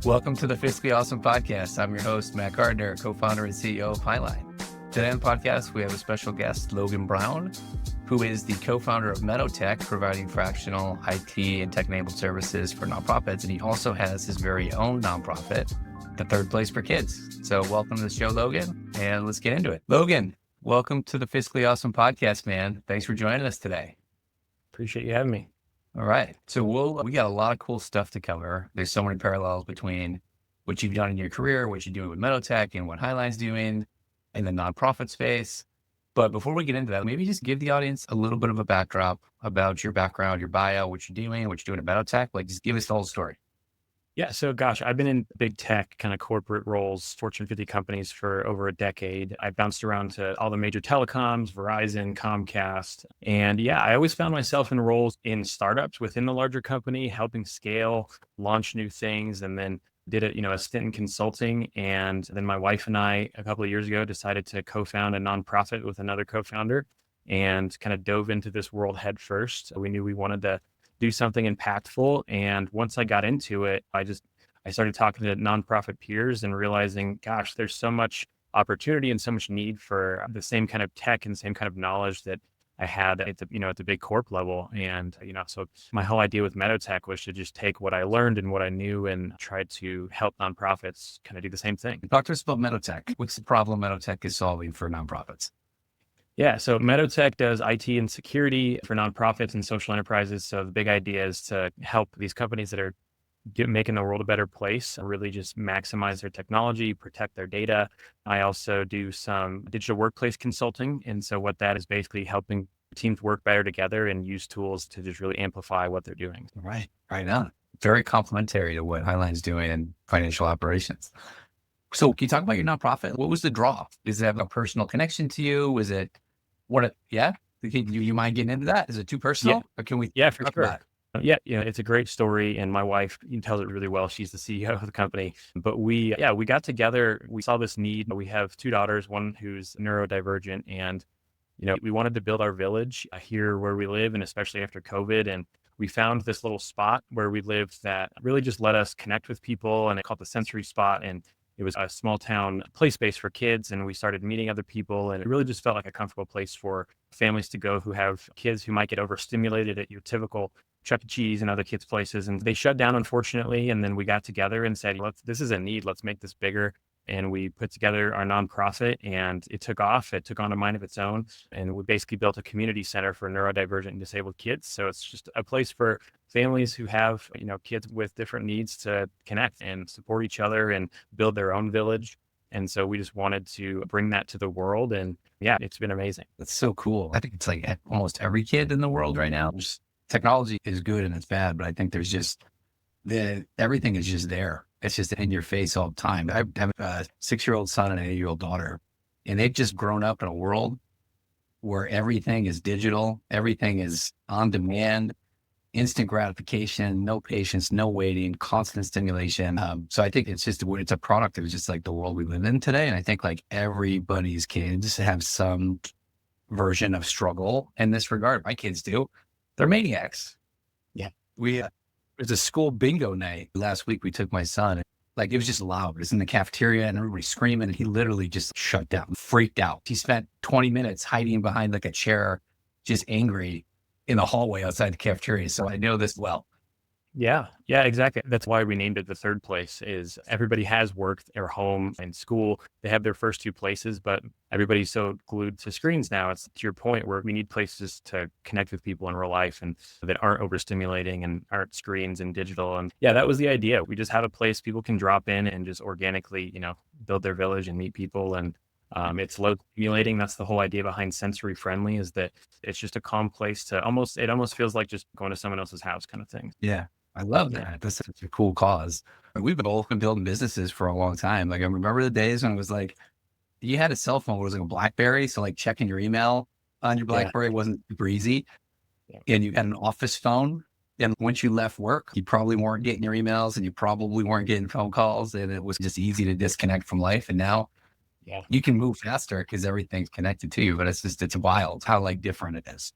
Welcome to the Fiscally Awesome podcast. I'm your host, Matt Gardner, co-founder and CEO of Hiline. Today on the podcast, we have a special guest, Logan Brown, who is the co-founder of MeadowTech, providing fractional IT and tech-enabled services for nonprofits. And he also has his very own nonprofit, the Third Place for Kids. So welcome to the show, Logan, and let's get into it. Logan, welcome to the Fiscally Awesome podcast, man. Thanks for joining us today. Appreciate you having me. All right. So we got a lot of cool stuff to cover. There's so many parallels between what you've done in your career, what you're doing with MeadowTech, and what Hiline's doing in the nonprofit space. But before we get into that, maybe just give the audience a little bit of a backdrop about your background, your bio, what you're doing at MeadowTech. Like, just give us the whole story. Yeah. So I've been in big tech kind of corporate roles, Fortune 50 companies for over a decade. I bounced around to all the major telecoms, Verizon, Comcast. And yeah, I always found myself in roles in startups within the larger company, helping scale, launch new things, and then did a stint in consulting. And then my wife and I, a couple of years ago, decided to co-found a nonprofit with another co-founder and kind of dove into this world head first. We knew we wanted to do something impactful. And once I got into it, I started talking to nonprofit peers and realizing, gosh, there's so much opportunity and so much need for the same kind of tech and same kind of knowledge that I had at the big corp level. And, so my whole idea with MeadowTech was to just take what I learned and what I knew and try to help nonprofits kind of do the same thing. Talk to us about MeadowTech. What's the problem MeadowTech is solving for nonprofits? Yeah, so MeadowTech does IT and security for nonprofits and social enterprises. So the big idea is to help these companies that are making the world a better place, really just maximize their technology, protect their data. I also do some digital workplace consulting. And so what that is basically helping teams work better together and use tools to just really amplify what they're doing. Right on. Very complementary to what Hiline's doing in financial operations. So can you talk about your nonprofit? What was the draw? Does it have a personal connection to you? Was it yeah? You mind getting into that? Is it too personal? Yeah. Or can we for sure. Yeah, it's a great story. And my wife tells it really well. She's the CEO of the company. But we got together. We saw this need. We have two daughters, one who's neurodivergent. And, we wanted to build our village here where we live, and especially after COVID. And we found this little spot where we lived that really just let us connect with people. And it called the Sensory Spot. And it was a small town play space for kids, and we started meeting other people, and it really just felt like a comfortable place for families to go who have kids who might get overstimulated at your typical Chuck E. Cheese and other kids' places. And they shut down, unfortunately. And then we got together and said, this is a need. Let's make this bigger. And we put together our nonprofit, and it took off. It took on a mind of its own. And we basically built a community center for neurodivergent and disabled kids. So it's just a place for families who have, kids with different needs to connect and support each other and build their own village. And so we just wanted to bring that to the world. And yeah, it's been amazing. That's so cool. I think it's like almost every kid in the world right now. Technology is good and it's bad, but I think there's just everything is just there. It's just in your face all the time. I have a 6-year-old son and an 8-year-old daughter, and they've just grown up in a world where everything is digital. Everything is on demand, instant gratification, no patience, no waiting, constant stimulation. So I think it's a product of just like the world we live in today. And I think like everybody's kids have some version of struggle in this regard. My kids do. They're maniacs. Yeah. It was a school bingo night last week. We took my son. Like, it was just loud. It was in the cafeteria and everybody screaming. And he literally just shut down, freaked out. He spent 20 minutes hiding behind like a chair, just angry in the hallway outside the cafeteria. So I know this well. Yeah, exactly. That's why we named it the Third Place. Is everybody has work or home and school. They have their first two places, but everybody's so glued to screens now. It's to your point where we need places to connect with people in real life and that aren't overstimulating and aren't screens and digital. And yeah, that was the idea. We just have a place people can drop in and just organically, build their village and meet people. And it's low stimulating. That's the whole idea behind sensory friendly, is that it's just a calm place it almost feels like just going to someone else's house kind of thing. Yeah. I love that. That's such a cool cause. We've both been building businesses for a long time. Like, I remember the days when it was like, you had a cell phone, it was like a BlackBerry. So like checking your email on your BlackBerry wasn't super easy. Yeah. And you had an office phone. And once you left work, you probably weren't getting your emails and you probably weren't getting phone calls. And it was just easy to disconnect from life. And now you can move faster because everything's connected to you. But it's wild how like different it is.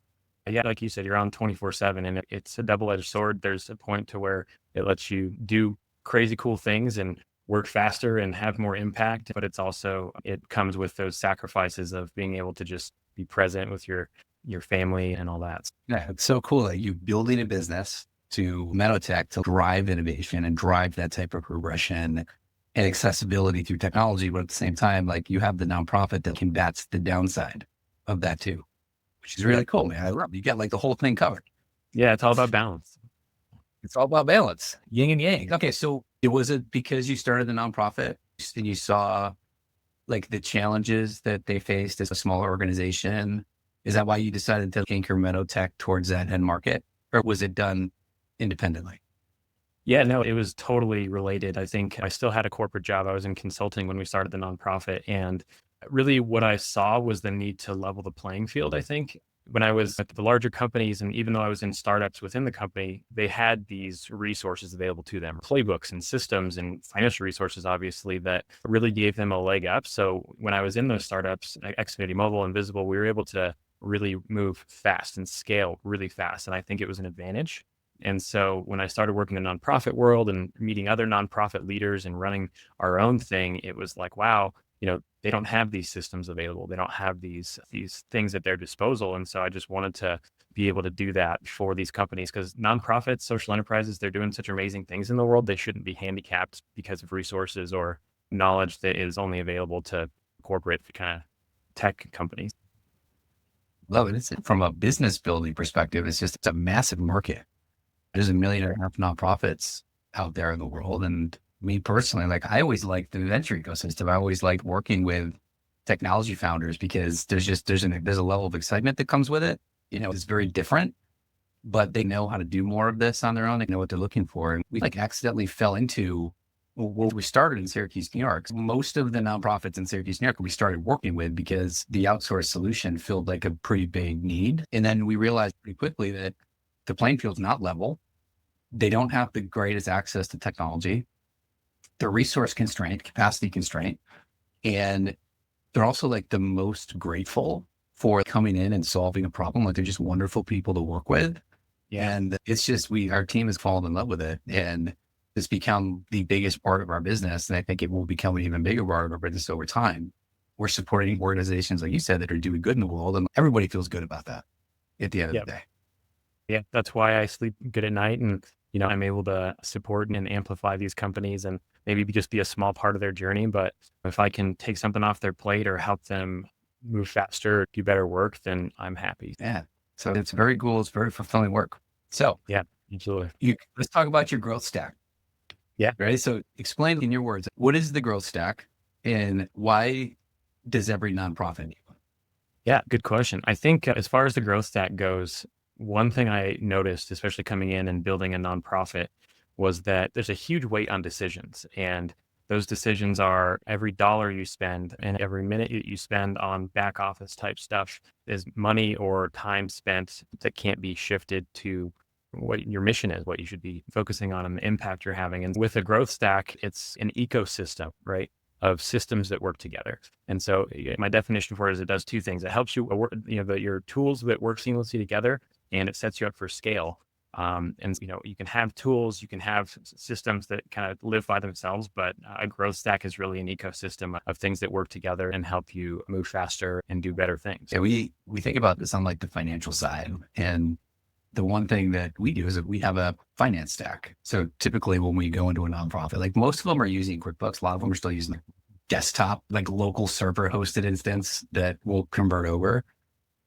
Yeah, like you said, you're on 24/7 and it's a double-edged sword. There's a point to where it lets you do crazy cool things and work faster and have more impact. But it comes with those sacrifices of being able to just be present with your family and all that. Yeah, it's so cool that you building a business to MeadowTech to drive innovation and drive that type of progression and accessibility through technology. But at the same time, like you have the nonprofit that combats the downside of that too, which is Yeah. really cool, man. I love it. You got like the whole thing covered. Yeah. It's all about balance. It's all about balance, yin and yang. Okay. So was it because you started the nonprofit and you saw like the challenges that they faced as a smaller organization? Is that why you decided to anchor MeadowTech towards that end market, or was it done independently? Yeah, no, it was totally related. I think I still had a corporate job. I was in consulting when we started the nonprofit. And really what I saw was the need to level the playing field. I think when I was at the larger companies, and even though I was in startups within the company, they had these resources available to them, playbooks and systems and financial resources, obviously, that really gave them a leg up. So when I was in those startups, like Xfinity Mobile and Visible, we were able to really move fast and scale really fast. And I think it was an advantage. And so when I started working in the nonprofit world and meeting other nonprofit leaders and running our own thing, it was like, wow, they don't have these systems available. They don't have these things at their disposal. And so I just wanted to be able to do that for these companies, because nonprofits, social enterprises, they're doing such amazing things in the world. They shouldn't be handicapped because of resources or knowledge that is only available to corporate kind of tech companies. Love it. It's from a business building perspective. It's a massive market. There's 1.5 million nonprofits out there in the world. And me personally, like I always liked the venture ecosystem. I always liked working with technology founders because there's a level of excitement that comes with it. It's very different, but they know how to do more of this on their own. They know what they're looking for. And we like accidentally fell into what we started in Syracuse, New York. Most of the nonprofits in Syracuse, New York, we started working with because the outsourced solution filled like a pretty big need. And then we realized pretty quickly that the playing field's not level. They don't have the greatest access to technology. They're resource constraint, capacity constraint. And they're also like the most grateful for coming in and solving a problem. Like they're just wonderful people to work with. Yeah. And it's just, our team has fallen in love with it. And it's become the biggest part of our business. And I think it will become an even bigger part of our business over time. We're supporting organizations, like you said, that are doing good in the world. And everybody feels good about that at the end of the day. Yeah. That's why I sleep good at night. And, I'm able to support and amplify these companies and maybe just be a small part of their journey. But if I can take something off their plate or help them move faster, do better work, then I'm happy. Yeah. So it's very cool. It's very fulfilling work. So yeah, absolutely. Let's talk about your growth stack. Yeah. Right. So explain in your words, what is the growth stack and why does every nonprofit need one? Yeah, good question. I think as far as the growth stack goes, one thing I noticed, especially coming in and building a nonprofit, was that there's a huge weight on decisions. And those decisions are every dollar you spend and every minute you spend on back office type stuff is money or time spent that can't be shifted to what your mission is, what you should be focusing on and the impact you're having. And with a growth stack, it's an ecosystem, right, of systems that work together. And so my definition for it is it does two things. It helps you, your tools that work seamlessly together, and it sets you up for scale. And you can have tools, you can have systems that kind of live by themselves, but a growth stack is really an ecosystem of things that work together and help you move faster and do better things. Yeah, we think about this on like the financial side. And the one thing that we do is that we have a finance stack. So typically when we go into a nonprofit, like most of them are using QuickBooks, a lot of them are still using like desktop, like local server hosted instance that will convert over.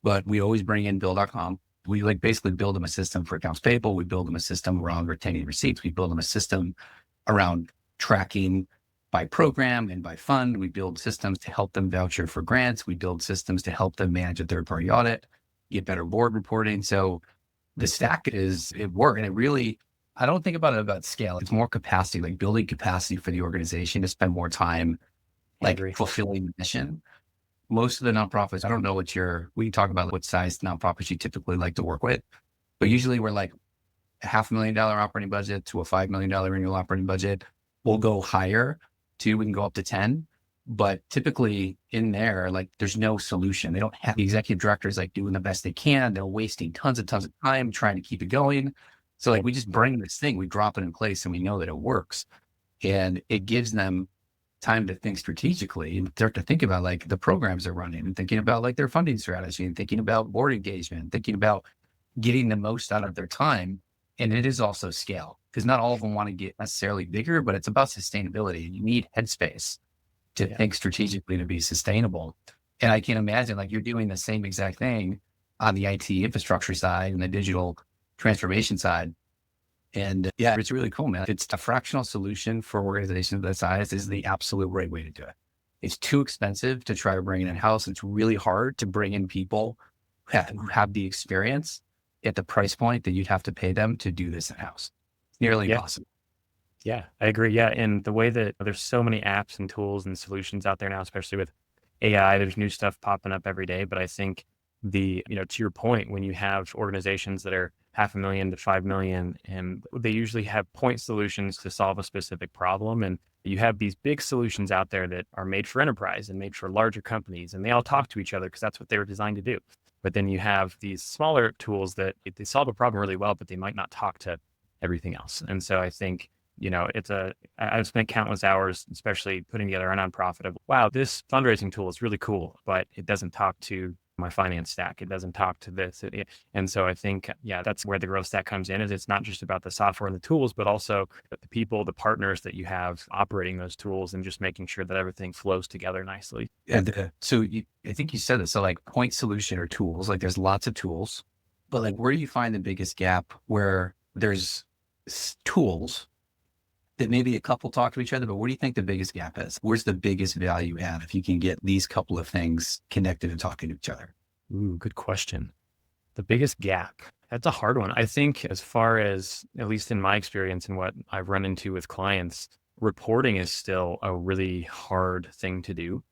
But we always bring in bill.com. We like basically build them a system for accounts payable. We build them a system around retaining receipts. We build them a system around tracking by program and by fund. We build systems to help them voucher for grants. We build systems to help them manage a third-party audit, get better board reporting. So the stack it works. And it really, I don't think about it about scale. It's more capacity, like building capacity for the organization to spend more time like fulfilling the mission. Most of the nonprofits, I don't know we can talk about what size nonprofits you typically like to work with, but usually we're like a $500,000 operating budget to a $5 million annual operating budget. We'll go higher too. We can go up to 10, but typically in there, like there's no solution. They don't have the executive directors like doing the best they can. They're wasting tons of time trying to keep it going. So like we just bring this thing, we drop it in place and we know that it works. And it gives them time to think strategically and start to think about like the programs they're running and thinking about like their funding strategy and thinking about board engagement, thinking about getting the most out of their time. And it is also scale because not all of them want to get necessarily bigger, but it's about sustainability. You need headspace to think strategically to be sustainable. And I can imagine like you're doing the same exact thing on the IT infrastructure side and the digital transformation side. And yeah, it's really cool, man. It's a fractional solution for organizations of that size is the absolute right way to do it. It's too expensive to try to bring it in-house. It's really hard to bring in people who have the experience at the price point that you'd have to pay them to do this in-house. It's nearly impossible. Yeah, I agree. Yeah. And the way that there's so many apps and tools and solutions out there now, especially with AI, there's new stuff popping up every day. But I think to your point, when you have organizations that are 500,000 to 5 million, and they usually have point solutions to solve a specific problem. And you have these big solutions out there that are made for enterprise and made for larger companies, and they all talk to each other because that's what they were designed to do. But then you have these smaller tools that they solve a problem really well, but they might not talk to everything else. And so I think, I've spent countless hours, especially putting together a nonprofit of, wow, this fundraising tool is really cool, but it doesn't talk to my finance stack. It doesn't talk to this. And so I think, that's where the growth stack comes in, is it's not just about the software and the tools, but also the people, the partners that you have operating those tools and just making sure that everything flows together nicely. And I think you said this. So like point solution or tools, like there's lots of tools, but like where do you find the biggest gap where there's tools that maybe a couple talk to each other, but where do you think the biggest gap is? Where's the biggest value add if you can get these couple of things connected and talking to each other? Ooh, good question. The biggest gap. That's a hard one. I think as far as, at least in my experience and what I've run into with clients, reporting is still a really hard thing to do.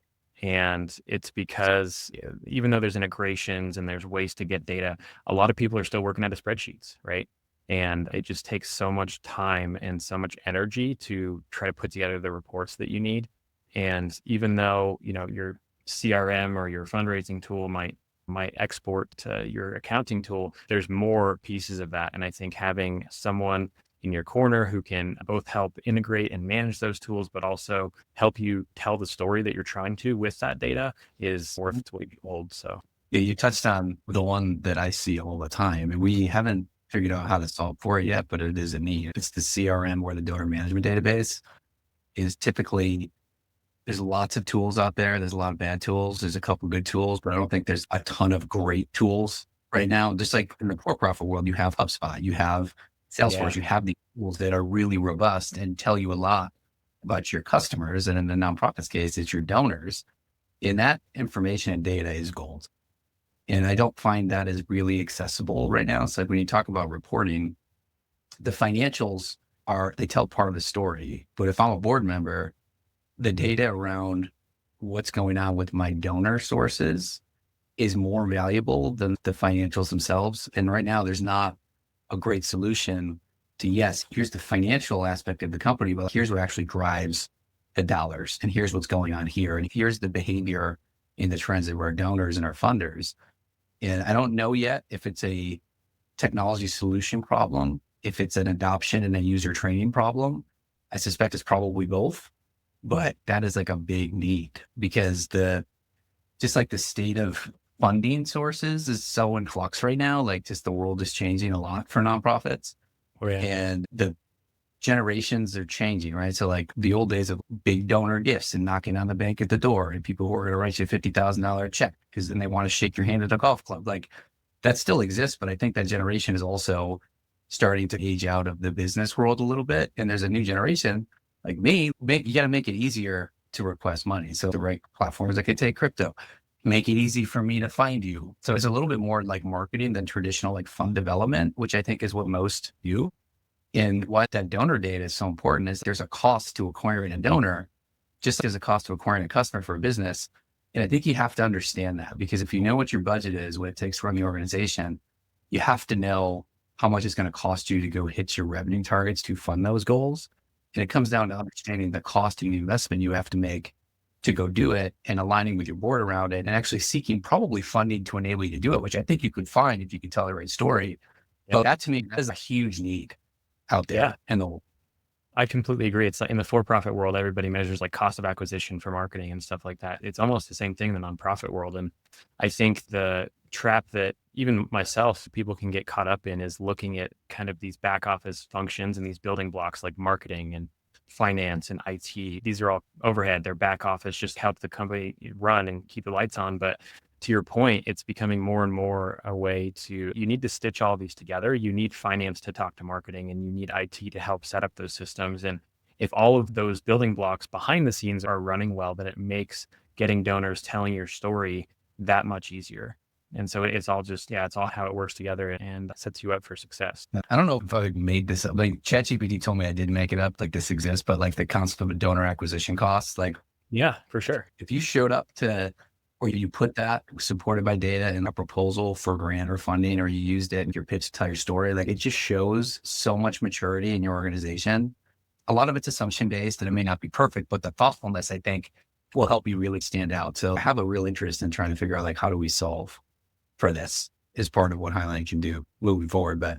And it's because even though there's integrations and there's ways to get data, a lot of people are still working out of spreadsheets, right? And it just takes so much time and so much energy to try to put together the reports that you need. And even though, your CRM or your fundraising tool might export to your accounting tool, there's more pieces of that. And I think having someone in your corner who can both help integrate and manage those tools, but also help you tell the story that you're trying to with that data is worth its weight in gold. So yeah, you touched on the one that I see all the time, and we haven't figured out how to solve for it yet, but it is a need. It's the CRM or the donor management database. Is typically, there's lots of tools out there. There's a lot of bad tools. There's a couple good tools, but I don't think there's a ton of great tools right now. Just like in the for-profit world, you have HubSpot, you have Salesforce, you have these tools that are really robust and tell you a lot about your customers. And in the nonprofit's case, it's your donors. And that information and data is gold. And I don't find that is really accessible right now. So when you talk about reporting, the financials they tell part of the story. But if I'm a board member, the data around what's going on with my donor sources is more valuable than the financials themselves. And right now there's not a great solution to, yes, here's the financial aspect of the company, but here's what actually drives the dollars. And here's what's going on here. And here's the behavior in the trends of our donors and our funders. And I don't know yet if it's a technology solution problem, if it's an adoption and a user training problem. I suspect it's probably both, but that is like a big need because just like the state of funding sources is so in flux right now. Like just the world is changing a lot for nonprofits and the generations are changing, right? So like the old days of big donor gifts and knocking on the bank at the door and people who are going to write you a $50,000 check because then they want to shake your hand at a golf club. Like that still exists, but I think that generation is also starting to age out of the business world a little bit. And there's a new generation like me, you got to make it easier to request money. So the right platforms that can take crypto, make it easy for me to find you. So it's a little bit more like marketing than traditional like fund development, which I think is what most do. And why that donor data is so important is there's a cost to acquiring a donor, just like there's a cost to acquiring a customer for a business. And I think you have to understand that because if you know what your budget is, what it takes to run the organization, you have to know how much it's going to cost you to go hit your revenue targets to fund those goals. And it comes down to understanding the cost and the investment you have to make to go do it and aligning with your board around it and actually seeking probably funding to enable you to do it, which I think you could find if you could tell the right story. But that to me, that is a huge need out there in the world. I completely agree. It's like in the for-profit world, everybody measures like cost of acquisition for marketing and stuff like that. It's almost the same thing in the nonprofit world. And I think the trap that even myself, people can get caught up in is looking at kind of these back office functions and these building blocks like marketing and finance and IT. These are all overhead. They're back office, just help the company run and keep the lights on. But to your point, it's becoming more and more a way to, you need to stitch all these together. You need finance to talk to marketing and you need IT to help set up those systems. And if all of those building blocks behind the scenes are running well, then it makes getting donors, telling your story that much easier. And so it's all just, yeah, it's all how it works together and sets you up for success. I don't know if I made this up. Like ChatGPT told me I didn't make it up, like this exists, but like the concept of a donor acquisition costs, like Yeah, for sure. if you showed up to, or you put that supported by data in a proposal for grant or funding, or you used it in your pitch to tell your story, like it just shows so much maturity in your organization. A lot of it's assumption based and it may not be perfect, but the thoughtfulness, I think, will help you really stand out. So I have a real interest in trying to figure out like, how do we solve for this is part of what Hiline can do moving forward. But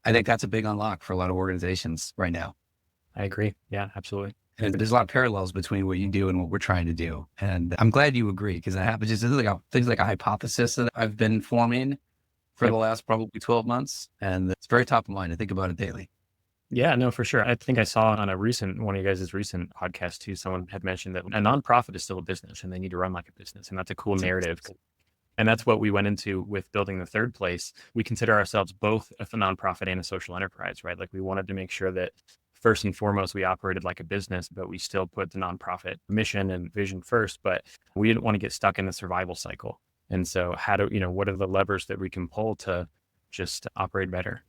I think that's a big unlock for a lot of organizations right now. I agree. Yeah, absolutely. And there's a lot of parallels between what you do and what we're trying to do. And I'm glad you agree because I have just things like a hypothesis that I've been forming for the last probably 12 months. And it's very top of mind. I think about it daily. Yeah, no, for sure. I think I saw on one of you guys' recent podcasts too, someone had mentioned that a nonprofit is still a business and they need to run like a business. And that's a cool narrative. And that's what we went into with building the third place. We consider ourselves both a nonprofit and a social enterprise, right? Like we wanted to make sure that first and foremost, we operated like a business, but we still put the nonprofit mission and vision first, but we didn't want to get stuck in the survival cycle. And so what are the levers that we can pull to just operate better?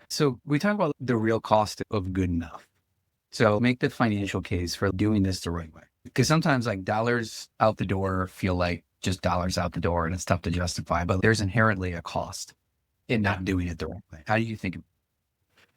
So we talk about the real cost of good enough. So make the financial case for doing this the right way. Because sometimes like dollars out the door feel like just dollars out the door and it's tough to justify, but there's inherently a cost in not doing it the right way. How do you think?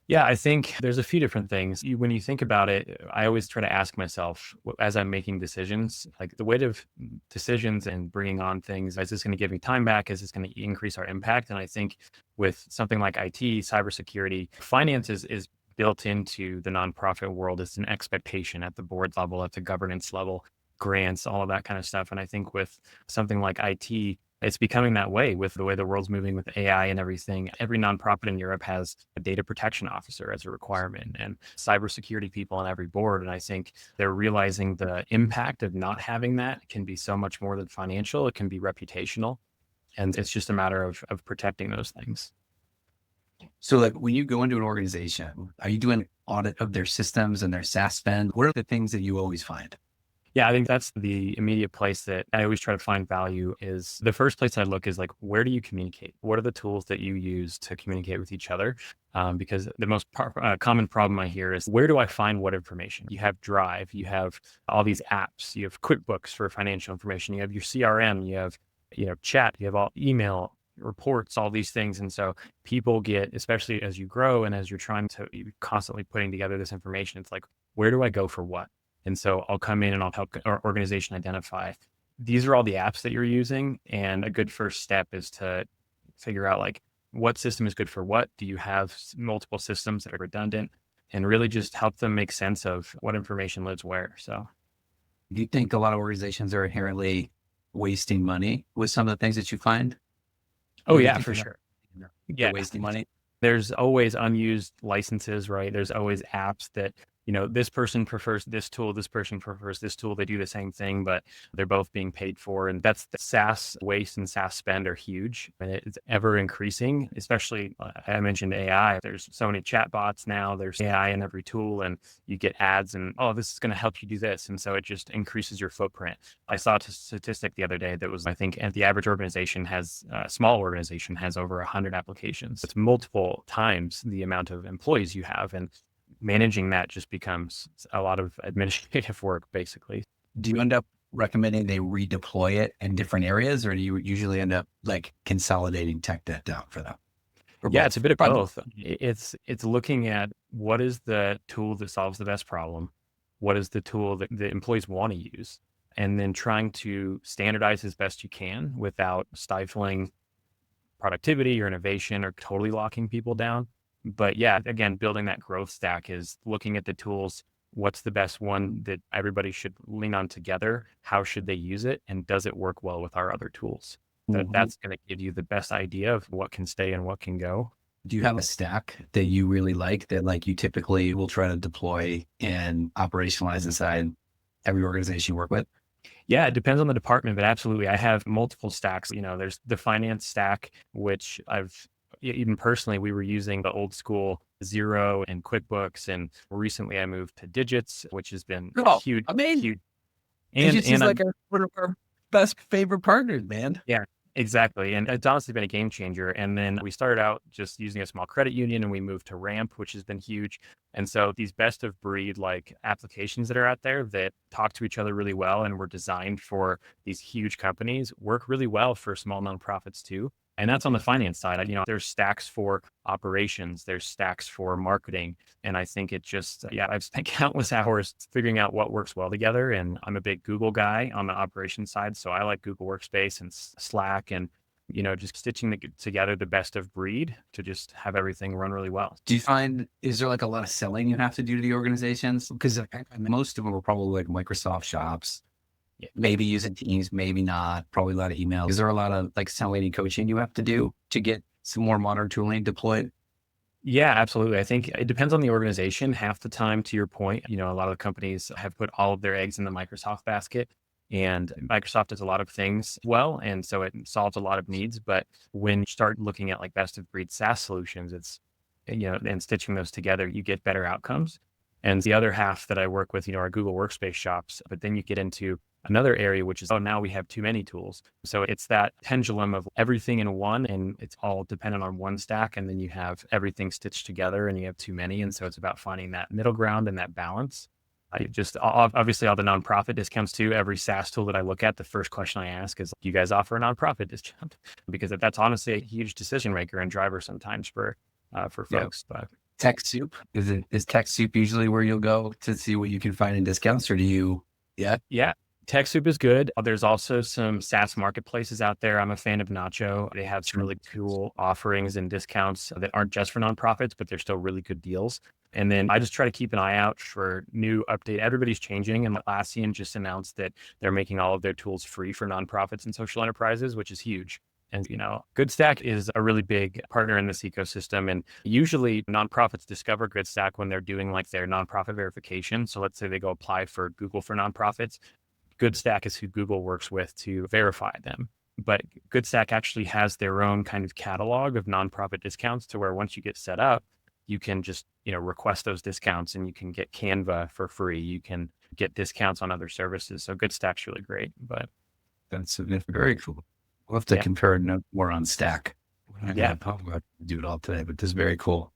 Yeah, I think there's a few different things. When you think about it, I always try to ask myself as I'm making decisions, like the weight of decisions and bringing on things, is this going to give me time back? Is this going to increase our impact? And I think with something like IT, cybersecurity, finance is built into the nonprofit world. It's an expectation at the board level, at the governance level, grants, all of that kind of stuff. And I think with something like IT, it's becoming that way with the way the world's moving with AI and everything. Every nonprofit in Europe has a data protection officer as a requirement and cybersecurity people on every board. And I think they're realizing the impact of not having that can be so much more than financial. It can be reputational. And it's just a matter of protecting those things. So like when you go into an organization, are you doing an audit of their systems and their SaaS spend? What are the things that you always find? Yeah, I think that's the immediate place that I always try to find value. Is the first place I look is like, where do you communicate? What are the tools that you use to communicate with each other? Because the most common problem I hear is, where do I find what information? You have Drive, you have all these apps, you have QuickBooks for financial information, you have your CRM, you have chat, you have all email reports, all these things. And so people get, especially as you grow and as you're trying to constantly putting together this information, it's like, where do I go for what? And so I'll come in and I'll help our organization identify, these are all the apps that you're using. And a good first step is to figure out like, what system is good for what? Do you have multiple systems that are redundant? And really just help them make sense of what information lives where. So do you think a lot of organizations are inherently wasting money with some of the things that you find? Oh yeah, for sure. Yeah. Wasting money. There's always unused licenses, right? There's always apps that, this person prefers this tool, this person prefers this tool. They do the same thing, but they're both being paid for. And that's the SaaS waste and SaaS spend are huge. And it's ever increasing, especially I mentioned AI. There's so many chatbots now. There's AI in every tool and you get ads and, oh, this is going to help you do this. And so it just increases your footprint. I saw a statistic the other day that was, I think, the average organization has, a small organization has over 100 applications. It's multiple times the amount of employees you have. And managing that just becomes a lot of administrative work, basically. Do you end up recommending they redeploy it in different areas, or do you usually end up like consolidating tech debt down for them? Yeah, it's a bit of both. It's looking at what is the tool that solves the best problem, what is the tool that the employees want to use, and then trying to standardize as best you can without stifling productivity or innovation or totally locking people down. But yeah, again, building that growth stack is looking at the tools. What's the best one that everybody should lean on together? How should they use it? And does it work well with our other tools? Mhm. That's going to give you the best idea of what can stay and what can go. Do you have a stack that you really like that like you typically will try to deploy and operationalize inside every organization you work with? Yeah, it depends on the department, but absolutely. I have multiple stacks. There's the finance stack, which even personally, we were using the old school Zero and QuickBooks. And recently I moved to Digits, which has been Oh, huge, I mean, huge. Digits is And like one of our best favorite partners, man. Yeah, exactly. And it's honestly been a game changer. And then we started out just using a small credit union and we moved to Ramp, which has been huge. And so these best of breed like applications that are out there that talk to each other really well and were designed for these huge companies work really well for small nonprofits too. And that's on the finance side. There's stacks for operations, there's stacks for marketing. And I think it just, yeah, I've spent countless hours figuring out what works well together. And I'm a big Google guy on the operations side. So I like Google Workspace and Slack and, just stitching together the best of breed to just have everything run really well. Do you find, is there like a lot of selling you have to do to the organizations? Because most of them are probably like Microsoft shops, Yeah. maybe using Teams, maybe not, probably a lot of email. Is there a lot of like selling and coaching you have to do to get some more modern tooling deployed? Yeah, absolutely. I think it depends on the organization. Half the time, to your point, a lot of companies have put all of their eggs in the Microsoft basket, and Microsoft does a lot of things well. And so it solves a lot of needs. But when you start looking at like best of breed SaaS solutions, and stitching those together, you get better outcomes. And the other half that I work with, are Google Workspace shops. But then you get into another area, which is, oh, now we have too many tools. So it's that pendulum of everything in one, and it's all dependent on one stack. And then you have everything stitched together and you have too many. And so it's about finding that middle ground and that balance. I just obviously all the nonprofit discounts too. Every SaaS tool that I look at, the first question I ask is, do you guys offer a nonprofit discount? Because that's honestly a huge decision maker and driver sometimes for folks. But Tech Soup, is Tech Soup usually where you'll go to see what you can find in discounts, or do you? Yeah. yeah, TechSoup is good. There's also some SaaS marketplaces out there. I'm a fan of Nacho. They have some really cool offerings and discounts that aren't just for nonprofits, but they're still really good deals. And then I just try to keep an eye out for new update. Everybody's changing, and Atlassian just announced that they're making all of their tools free for nonprofits and social enterprises, which is huge. And, GoodStack is a really big partner in this ecosystem. And usually nonprofits discover GoodStack when they're doing like their nonprofit verification. So let's say they go apply for Google for nonprofits. GoodStack is who Google works with to verify them. But GoodStack actually has their own kind of catalog of nonprofit discounts to where once you get set up, you can just, request those discounts and you can get Canva for free. You can get discounts on other services. So GoodStack's really great. But That's very cool. We'll have to compare a note more on Stack. Yeah. I'll do it all today, but this is very cool.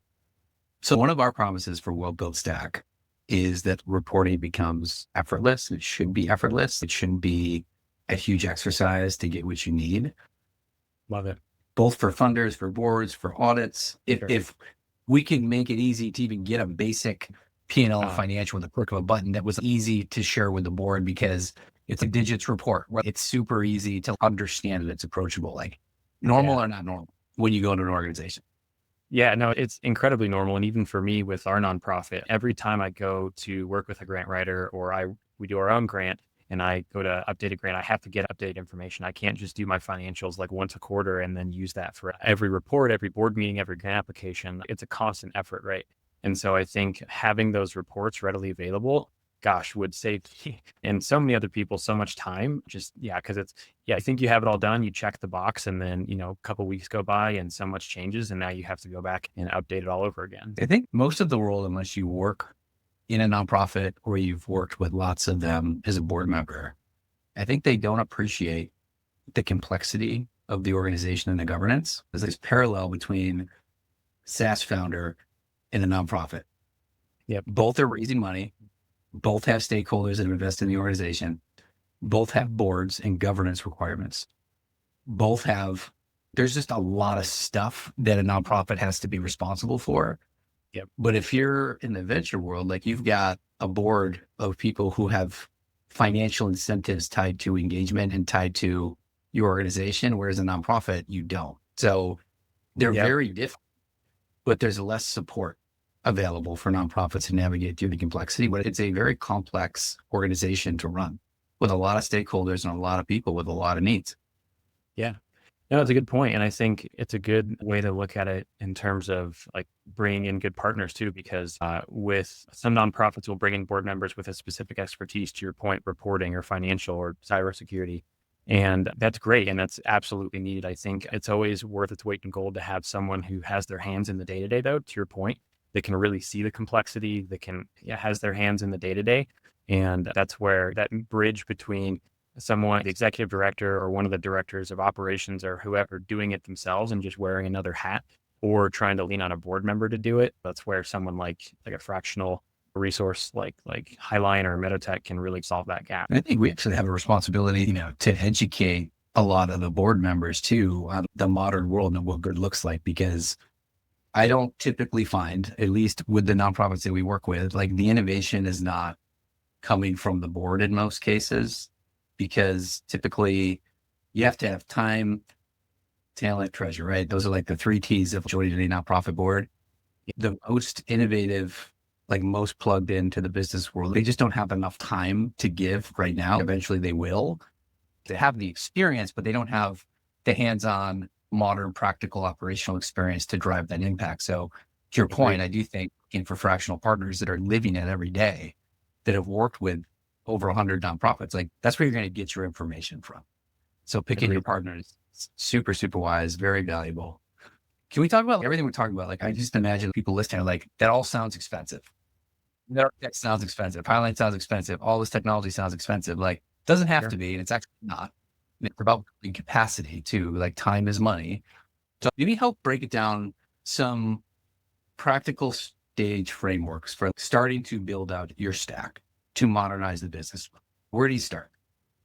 So one of our promises for Well-Built Stack is that reporting becomes effortless. It should be effortless. It shouldn't be a huge exercise to get what you need. Love it. Both for funders, for boards, for audits. If we can make it easy to even get a basic P&L financial with a click of a button that was easy to share with the board because it's a digits report. Right? It's super easy to understand and it's approachable, like normal or not normal when you go into an organization. Yeah, no, it's incredibly normal. And even for me with our nonprofit, every time I go to work with a grant writer or we do our own grant and I go to update a grant, I have to get updated information. I can't just do my financials like once a quarter and then use that for every report, every board meeting, every grant application. It's a constant effort, right? And so I think having those reports readily available, gosh, would save me and so many other people so much time. Because I think you have it all done. You check the box and then, a couple of weeks go by and so much changes. And now you have to go back and update it all over again. I think most of the world, unless you work in a nonprofit or you've worked with lots of them as a board member, I think they don't appreciate the complexity of the organization and the governance. There's this parallel between SaaS founder and a nonprofit. Yep. Both are raising money. Both have stakeholders that invest in the organization. Both have boards and governance requirements. There's just a lot of stuff that a nonprofit has to be responsible for. Yep. But if you're in the venture world, like you've got a board of people who have financial incentives tied to engagement and tied to your organization, whereas a nonprofit, you don't. So they're very different. but there's less support available for nonprofits to navigate through the complexity. But it's a very complex organization to run with a lot of stakeholders and a lot of people with a lot of needs. Yeah. No, it's a good point. And I think it's a good way to look at it in terms of like bringing in good partners too, because with some nonprofits will bring in board members with a specific expertise, to your point, reporting or financial or cybersecurity. And that's great. And that's absolutely needed. I think it's always worth its weight in gold to have someone who has their hands in the day to day, though, to your point, that can really see the complexity, that can, yeah, has their hands in the day to day. And that's where that bridge between someone, the executive director or one of the directors of operations or whoever doing it themselves and just wearing another hat or trying to lean on a board member to do it. That's where someone like a fractional resource like Hiline or MeadowTech can really solve that gap. And I think we actually have a responsibility, to educate a lot of the board members too on the modern world and what good looks like, because I don't typically find, at least with the nonprofits that we work with, like the innovation is not coming from the board in most cases, because typically you have to have time, talent, treasure, right? Those are like the 3 T's of majority of a nonprofit board. The most innovative, like most plugged into the business world, they just don't have enough time to give right now. Eventually they will. They have the experience, but they don't have the hands-on, modern, practical, operational experience to drive that impact. So to your point, I do think looking for fractional partners that are living it every day, that have worked with over 100 nonprofits, like that's where you're going to get your information from. So picking your partners is super, super wise, very valuable. Can we talk about everything we're talking about? Like, I just imagine people listening are like, that all sounds expensive. That sounds expensive. Hiline sounds expensive. All this technology sounds expensive. Like, doesn't have to be, and it's actually not. It's about capacity too. Like, time is money. So maybe help break it down, some practical stage frameworks for starting to build out your stack to modernize the business. Where do you start?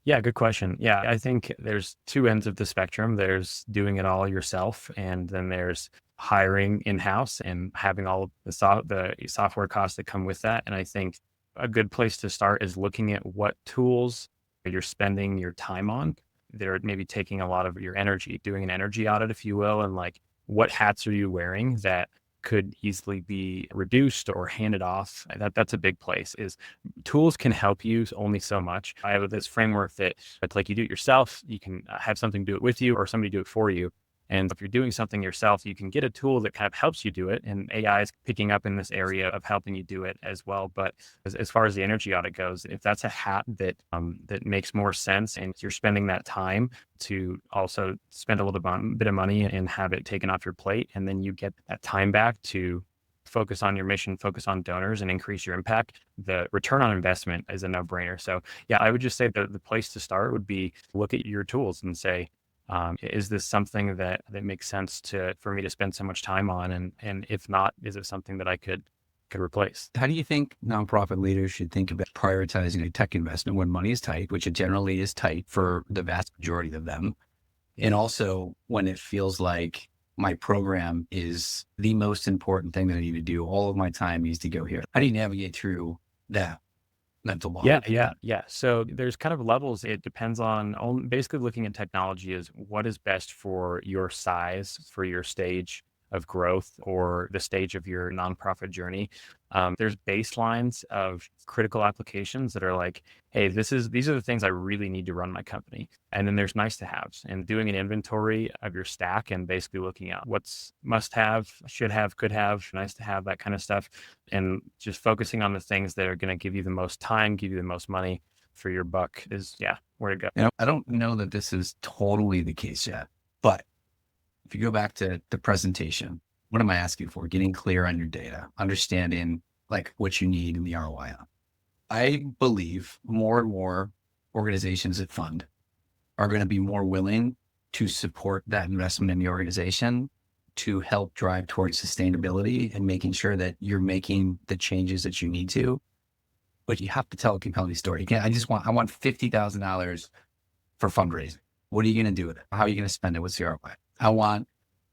Yeah, good question. Yeah, I think there's 2 ends of the spectrum. There's doing it all yourself, and then there's hiring in-house and having all of the software costs that come with that. And I think a good place to start is looking at what tools you're spending your time on. They're maybe taking a lot of your energy, doing an energy audit, if you will, and like what hats are you wearing that could easily be reduced or handed off. That's a big place. Is tools can help you only so much. I have this framework that it's like you do it yourself. You can have something do it with you or somebody do it for you. And if you're doing something yourself, you can get a tool that kind of helps you do it. And AI is picking up in this area of helping you do it as well. But as far as the energy audit goes, if that's a hat that makes more sense and you're spending that time to also spend a little bit of money and have it taken off your plate, and then you get that time back to focus on your mission, focus on donors and increase your impact, the return on investment is a no-brainer. So yeah, I would just say the place to start would be look at your tools and say, is this something that makes sense for me to spend so much time on? And if not, is it something that I could replace? How do you think nonprofit leaders should think about prioritizing a tech investment when money is tight, which it generally is tight for the vast majority of them? And also when it feels like my program is the most important thing that I need to do, all of my time needs to go here. How do you navigate through that mental model? Yeah. So there's kind of levels. It depends on basically looking at technology is what is best for your size, for your stage of growth or the stage of your nonprofit journey. There's baselines of critical applications that are like, hey, these are the things I really need to run my company. And then there's nice to haves, and doing an inventory of your stack and basically looking at what's must have, should have, could have, nice to have, that kind of stuff. And just focusing on the things that are going to give you the most time, give you the most money for your buck is where to go. I don't know that this is totally the case yet, but if you go back to the presentation, what am I asking for? Getting clear on your data, understanding like what you need in the ROI on. I believe more and more organizations that fund are going to be more willing to support that investment in the organization to help drive towards sustainability and making sure that you're making the changes that you need to. But you have to tell a compelling story. Again, I want $50,000 for fundraising. What are you going to do with it? How are you going to spend it? What's the ROI? I want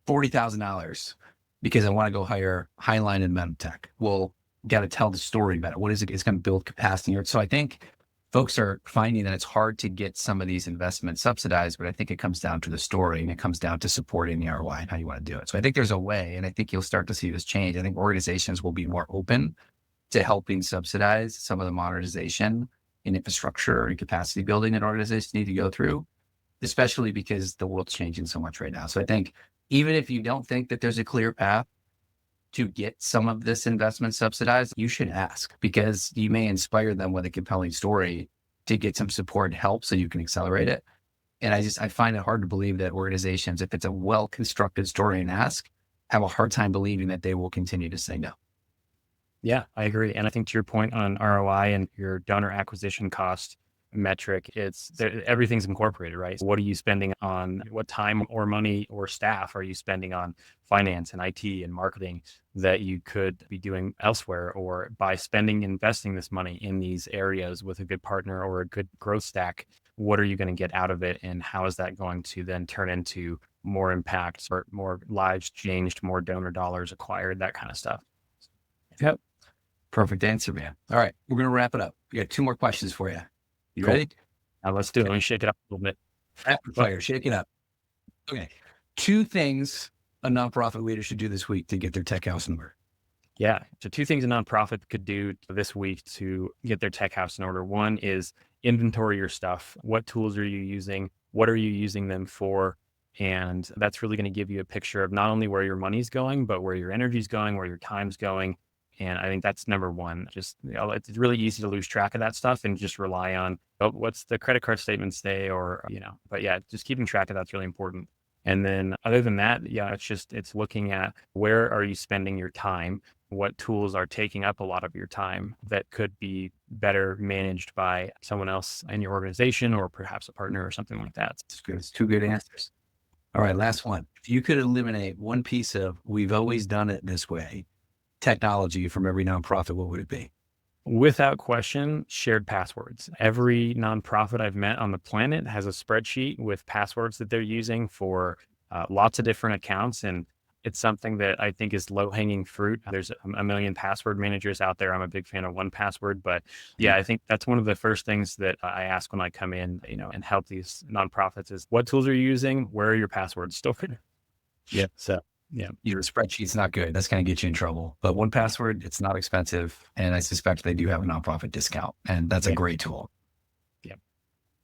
$40,000 because I want to go hire Hiline and MeadowTech. Well, got to tell the story about it. What is it? It's going to build capacity. So I think folks are finding that it's hard to get some of these investments subsidized, but I think it comes down to the story and it comes down to supporting the ROI and how you want to do it. So I think there's a way, and I think you'll start to see this change. I think organizations will be more open to helping subsidize some of the modernization in infrastructure and capacity building that organizations need to go through, especially because the world's changing so much right now. So I think even if you don't think that there's a clear path to get some of this investment subsidized, you should ask, because you may inspire them with a compelling story to get some support and help so you can accelerate it. And I find it hard to believe that organizations, if it's a well-constructed story and ask, have a hard time believing that they will continue to say no. Yeah, I agree. And I think to your point on ROI and your donor acquisition cost metric, everything's incorporated, right? What are you spending on? What time or money or staff are you spending on finance and IT and marketing that you could be doing elsewhere? Or by investing this money in these areas with a good partner or a good growth stack, what are you going to get out of it? And how is that going to then turn into more impact or more lives changed, more donor dollars acquired, that kind of stuff? Yep. Perfect answer, man. All right. We're going to wrap it up. We got 2 more questions for you. You Cool. ready? Now let's do it. Let me shake it up a little bit. Rapid fire, shake it up. Okay. 2 things a nonprofit leader should do this week to get their tech house in order. Yeah. So 2 things a nonprofit could do this week to get their tech house in order. One is inventory your stuff. What tools are you using? What are you using them for? And that's really going to give you a picture of not only where your money's going, but where your energy's going, where your time's going. And I think that's number one. Just, it's really easy to lose track of that stuff and just rely on, what's the credit card statement say, or, but yeah, just keeping track of that's really important. And then other than that, yeah, it's looking at where are you spending your time? What tools are taking up a lot of your time that could be better managed by someone else in your organization or perhaps a partner or something like that. It's good. It's 2 good answers. All right. Last one. If you could eliminate one piece of we've always done it this way technology from every nonprofit, what would it be? Without question, shared passwords. Every nonprofit I've met on the planet has a spreadsheet with passwords that they're using for lots of different accounts. And it's something that I think is low-hanging fruit. There's a million password managers out there. I'm a big fan of 1Password, but yeah, I think that's one of the first things that I ask when I come in, and help these nonprofits is, what tools are you using? Where are your passwords stored? Yeah. So yeah, your spreadsheet's not good. That's going to get you in trouble. But 1Password, it's not expensive. And I suspect they do have a nonprofit discount. And that's a great tool. Yeah.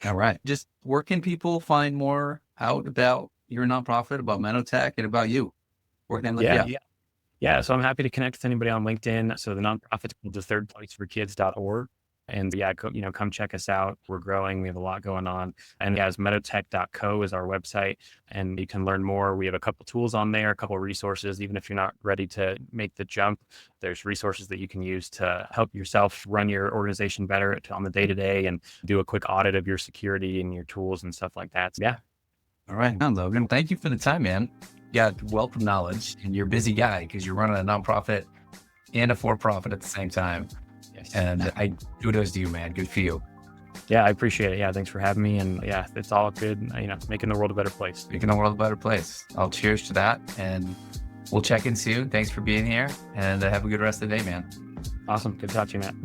All right. Just where can people find more out about your nonprofit, about MeadowTech, and about you? Where can they look you up? Yeah. So I'm happy to connect with anybody on LinkedIn. So the nonprofit's called thethirdplaceforkids.org. And yeah, come check us out. We're growing. We have a lot going on. And yeah, MeadowTech.co is our website, and you can learn more. We have a couple tools on there, a couple resources. Even if you're not ready to make the jump, there's resources that you can use to help yourself run your organization better on the day-to-day and do a quick audit of your security and your tools and stuff like that. So, yeah. All right. Logan, thank you for the time, man. You got wealth of knowledge, and you're a busy guy because you're running a nonprofit and a for-profit at the same time. Yes. And kudos to you, man. Good for you. Yeah, I appreciate it. Yeah, thanks for having me. And yeah, it's all good, making the world a better place. Making the world a better place. I'll cheers to that. And we'll check in soon. Thanks for being here, and have a good rest of the day, man. Awesome. Good to talk to you, Matt.